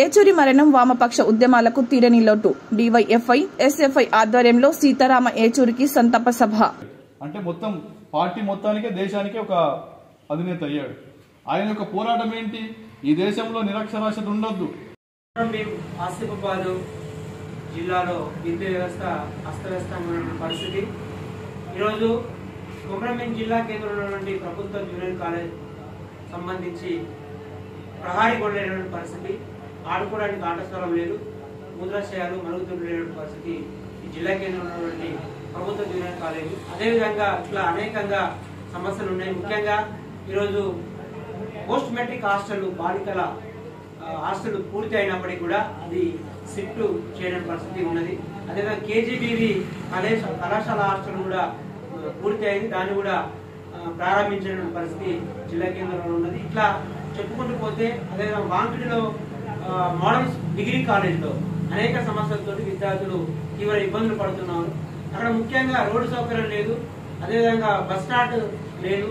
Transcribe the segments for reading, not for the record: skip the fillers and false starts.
ఏచూరి మరణం వామపక్ష ఉద్యమాలకు తీరని లోటు. డివైఎఫ్ఐ ఎస్ఎఫ్ఐ ఆధ్వర్యంలో సీతారామ ఏచూరికి సంతాప సభ. అంటే మొత్తం పార్టీ మొత్తానికే దేశానికే ఒక అధినేత అయ్యాడు. ఆయన యొక్క పోరాటం ఏంటి? ఈ దేశంలో నిరక్షరాస్యత ఉండొద్దు. ఆసిఫాబాద్ జిల్లాలో విద్యా వ్యవస్థ అస్తవ్యస్తంగా ఉన్న పరిస్థితి. ఈరోజు కొమరంభీం జిల్లా కేంద్రంలో ఉన్నటువంటి ప్రభుత్వ జూనియర్ కాలేజ్ సంబంధించి ప్రహారీ గొడవైనటువంటి పరిస్థితి. ఆడుకోవడానికి ఆట స్థలం లేదు, మూత్రాశయాలు మరుగుదొడ్లు లేనటువంటి పరిస్థితి ఈ జిల్లా కేంద్రంలో ఉన్నటువంటి ప్రభుత్వ జూనియర్ కాలేజీ. అదేవిధంగా ఇట్లా అనేకంగా సమస్యలు ఉన్నాయి. ముఖ్యంగా ఈరోజు పోస్ట్ మెట్రిక్ హాస్టల్ బాలికల హాస్టల్ పూర్తి అయినప్పటికీ కూడా అది షిఫ్ట్ చేయడం పరిస్థితి ఉన్నది. అదేవిధంగా కేజీబీవి కళాశాల హాస్టల్ కూడా పూర్తి అయింది, దాన్ని కూడా ప్రారంభించిన పరిస్థితి జిల్లా కేంద్రంలో ఉన్నది. ఇట్లా చెప్పుకుంటూ పోతే అదేవిధంగా వాంకిడిలో మోడల్ డిగ్రీ కాలేజ్లో అనేక సమస్యలతో విద్యార్థులు తీవ్ర ఇబ్బందులు పడుతున్నారు. అక్కడ ముఖ్యంగా రోడ్డు సౌకర్యం లేదు, అదేవిధంగా బస్ స్టాండ్ లేదు,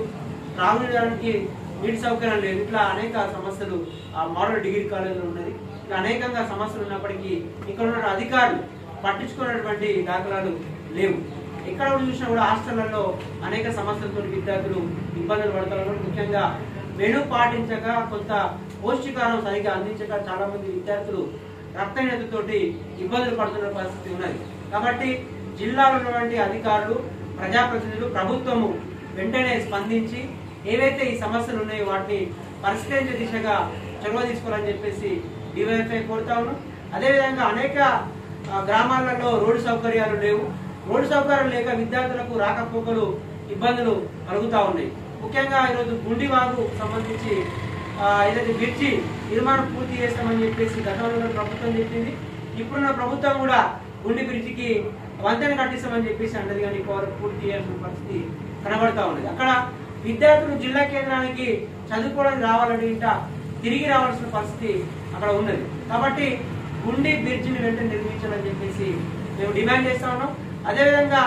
త్రాగునీడానికి నీటి సౌకర్యం లేదు. ఇట్లా అనేక సమస్యలు ఆ మోడల్ డిగ్రీ కాలేజీలో ఉన్నది. ఇట్లా అనేకంగా సమస్యలు ఉన్నప్పటికీ ఇక్కడ ఉన్న అధికారులు పట్టించుకున్నటువంటి దాఖలాలు లేవు. ఎక్కడ చూసినా కూడా హాస్టళ్లలో అనేక సమస్యలతో విద్యార్థులు ఇబ్బందులు పడుతున్నారు. ముఖ్యంగా మెను పాటించక, కొంత పౌష్టికారం సరిగా అందించక చాలా మంది విద్యార్థులు రక్తహీనతతోటి ఇబ్బందులు పడుతున్న పరిస్థితి ఉన్నది. కాబట్టి జిల్లాలో ఉన్నటువంటి అధికారులు, ప్రజాప్రతినిధులు, ప్రభుత్వము వెంటనే స్పందించి ఏవైతే ఈ సమస్యలు ఉన్నాయో వాటిని పరిష్కరించే దిశగా చొరవ తీసుకోవాలని చెప్పేసి డివైఎఫ్ఐ కోరుతా ఉన్నాం. అదేవిధంగా అనేక గ్రామాలలో రోడ్డు సౌకర్యాలు లేవు. రోడ్డు సౌకర్యాలు లేక విద్యార్థులకు రాకపోకలు ఇబ్బందులు కలుగుతా ఉన్నాయి. ముఖ్యంగా ఈరోజు గుండివాగు సంబంధించి ఏదైతే బ్రిడ్జి నిర్మాణం పూర్తి చేస్తామని చెప్పేసి గతంలో ప్రభుత్వం చెప్పింది. ఇప్పుడున్న ప్రభుత్వం కూడా గుండి బ్రిడ్జికి వంతెన కట్టిస్తామని చెప్పేసి అన్నది, కానీ పూర్తి చేయాల్సిన పరిస్థితి కనబడతా ఉన్నది. అక్కడ విద్యార్థులు జిల్లా కేంద్రానికి చదువుకోవడానికి రావాలంటే ఇంకా తిరిగి రావాల్సిన పరిస్థితి అక్కడ ఉన్నది. కాబట్టి గుండి బ్రిడ్జిని వెంటనే నిర్మించాలని చెప్పేసి మేము డిమాండ్ చేస్తా ఉన్నాం. అదేవిధంగా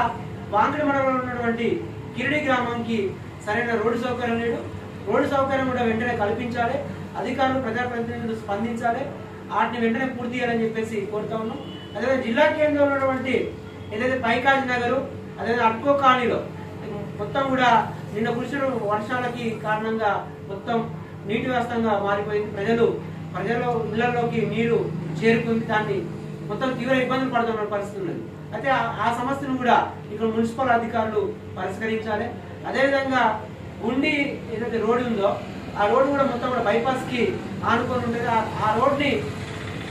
వాంకిడి మండలంలో ఉన్నటువంటి కిరిడి గ్రామానికి సరైన రోడ్డు సౌకర్యం లేదు. రోడ్డు సౌకర్యం కూడా వెంటనే కల్పించాలి. అధికారులు, ప్రజాప్రతినిధులు స్పందించాలి. వాటిని వెంటనే పూర్తి చేయాలని చెప్పేసి కోరుతా ఉన్నాం. అదేవిధంగా జిల్లా కేంద్రంలో ఉన్నటువంటి ఏదైతే పైకాజీ నగరు, అదేవిధంగా అట్కో కాలనీలో మొత్తం కూడా నిన్న కురిసిన వర్షాలకి కారణంగా మొత్తం నీటి వ్యవస్థగా మారిపోయింది. ప్రజల ఇళ్లలోకి నీరు చేరుకుంది. దాన్ని మొత్తం తీవ్ర ఇబ్బందులు పడుతున్న పరిస్థితి ఉన్నది. అయితే ఆ సమస్యను కూడా ఇక్కడ మున్సిపల్ అధికారులు పరిష్కరించాలి. అదేవిధంగా గుండి ఏదైతే రోడ్డు ఉందో ఆ రోడ్డు కూడా మొత్తం కూడా బైపాస్ కి ఆనుకొని ఉండేది. ఆ రోడ్ని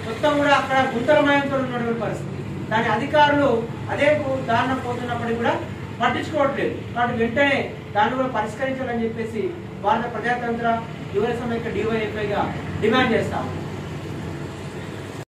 మొత్తం కూడా అక్కడ గుంతలమయంతో ఉన్నటువంటి పరిస్థితి. దాని అధికారులు అదే దారిన పోతున్నప్పటికీ కూడా పట్టించుకోవట్లేదు. కాబట్టి వెంటనే దాన్ని కూడా పరిష్కరించాలని చెప్పేసి భారత ప్రజాతంత్ర యువ సమైక్య డివైఎఫ్ఐగా డిమాండ్ చేస్తాము.